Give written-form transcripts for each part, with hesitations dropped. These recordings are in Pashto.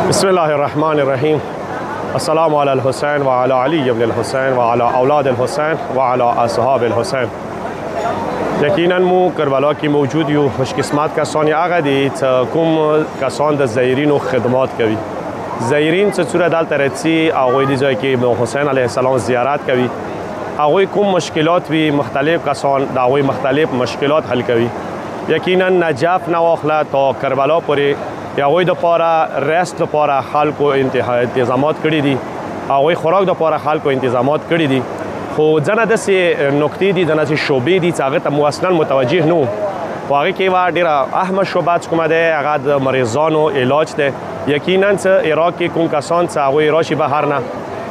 بسم الله الرحمن الرحیم. السلام علی الحسین و علی علی ابن الحسین و علی اولاد الحسین و علی اصحاب الحسین. یقینا مو کربلا کې موجود یو خوشقسمت کسانی هغه دي چې کوم کسان د زایرینو خدمات کوي. زایرین چې څوره دلته راځي هغوی د ځای کې امام حسین علیه السلام زیارت کوي. هغوی کوم مشکلات وي مختلف کسان د هغوی مختلف مشکلات حل کوي. یقینا نجف نه واخله تا کربلا پورې هغوی دپاره رست دپاره خلکو انتظامات کړي دي. هغوی خوراک دپاره خلکو انتظامات کړي دي. خو ځنه داسې نکتې دي ځنه چې شعبې دي چې هغه ته مو اصلا متوجه نه وو. خو هغې کې یوه ډېره اهمه شعبه چې کومه دی هغه د مریضانو علاج دی. یقینا چې عراق کې کوم کسان چې هغوی راشي بهر نه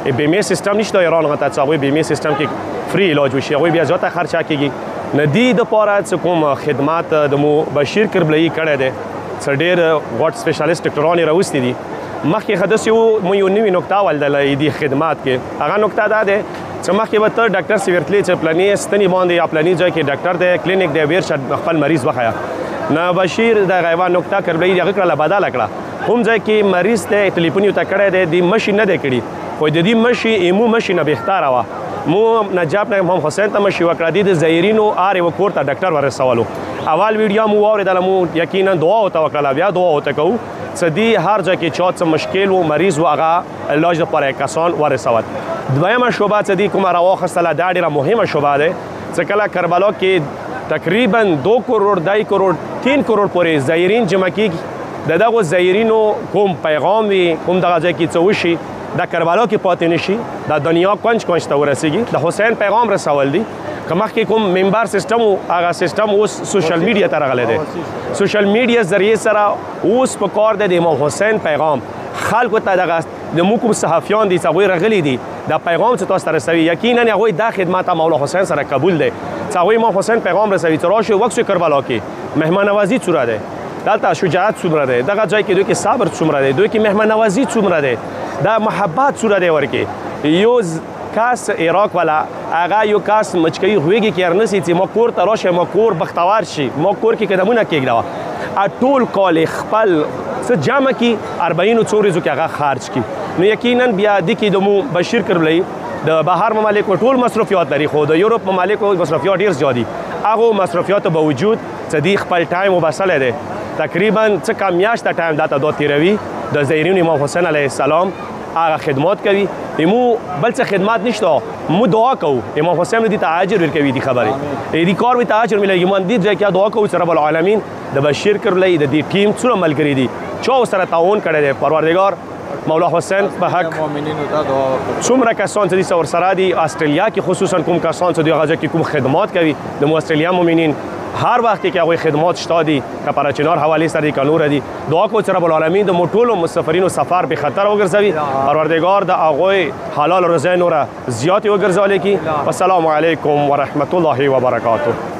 بیمې سیستم نشته ایران هغه ته چې هغوی بیمې سیستم کې فری علاج وشي هغوی بیا زیاته خرچه کېږي. نه دې دپاره چې کوم خدمات د مو بشیر کربلایي کړی دی څه ډېر غټ سپیشالیست ډاکټران یې راوستي دي. مخکې ښه داسې وو مو یو نوي نکته ولدله دې خدمات کې. هغه نکته دا دی چې مخکې به ته ډاکټر سې ورتلې چې پلانې ستنې باندې یا پلانې ځای کې ډاکټر دی کلینیک دی بیرشه خپل مریض وښیه. نه بشیر دغه یوه نکته کربلایي د هغه کړله بدله کړه. کوم ځای کې مریض دی ټلیفون یې ورته کړی دی دې مشي نه دی کړي خو د دې مشي ایمو مشي نه بهتره وه. مو نجف نه امام حسین ته مشي وکړه. دې د زایرینو هر یوه کور ته ډاکټر ورسولو. اول ویډیو مو واورېدله مو یقینا دعا ورته وکړله بیا دعا ورته کوو چې دې هر ځای کې چا څه مشکل و مریض و هغه علاج دپاره کسان ورسول. دویمه شعبه چې دې کومه راواخیستله دا ډېره مهمه شعبه دی چې کله کربلا کې تقریبا 2 کروڑ 2 کروڑ 3 کروڑ پورې زایرین جمع کېږي. د دغو زایرینو کوم پیغام وي کوم دغه ځای کې څه وشي د کربلا کې پاتې نشي د دنیا کونج کونج ته ورسیږي. د حسین پیغام رسول دي. که مخکې کوم منبر سیستم و هغه سیستم اوس سوشل میډیا ته راغلی دی. سوشل میډیا ذریعې سره اوس په کار دی د امام حسین پیغام خلکو ته دغه د موږ کوم صحافیان دي چې هغوی راغلي دي دا پیغام چې تاسو ته رسوي یقینا هغوی دا خدمت مولا حسین سره قبول دی چې هغوی امام حسین پیغام رسوي چې راشئ وکسو کربلا کې مهمان نوازي څومره دی دلته شجاعت څومره دی دغه ځای کې دوی کې صبر څومره دی دوی کې مهمان نوازي څومره دی دا محبت څومره دی ورکې. یو کاس عراق والا هغه یو کاس مچکۍ غویږي کې ارنسي چې ما کور ته راشئ ما کور بختور شي ما کور کې قدمونه کېږدوه ټول کال خپل څه جمع کړي 40 څو ورځو کې هغه خرج کړي. نو یقینا بیا دې کې د مو بشیر کربلایي د بهر ممالکو ټول مصرفیات لري خو د یورپ ممالکو مصرفیات ډېر زیات دي. هغو مصرفیاتو باوجود چې دې خپل ټایم وبسلی دی تقریبا څه کم میاشته ټایم دا ته دا تېروي د زایرین امام حسین علیه السلام هغه خدمات کوي. مو بل څه خدمات نشته مو دعا کوو امام حسین دې ته اجر ورکوي دې خبرې دې کار به ته اجر ملېږي. مو دې ځای کې دعا کوو چې رب العالمین د بشیر کربلایي د دې ټیم څومره ملګري دي چا ورسره تعاون کړی دی پروردګار مولا حسین په حق څومره کسان چې دې ورسره دي استرالیا کې خصوصا کوم کسان چې دې هغه ځای کې کوم خدمات کوي د مو استرالیا مؤمنین هر وخت کې هغوی خدمات شته دي که پراچنار حوالې سره دي که نوره دي. دعا کوو چې رب العالمین د مو ټولو مسافرینو سفر بې خطر وګرځوي پروردګار د هغوی حلال روزۍ نوره زیاتې وګرځولی کړي. والسلام علیکم ورحمة الله وبرکاته.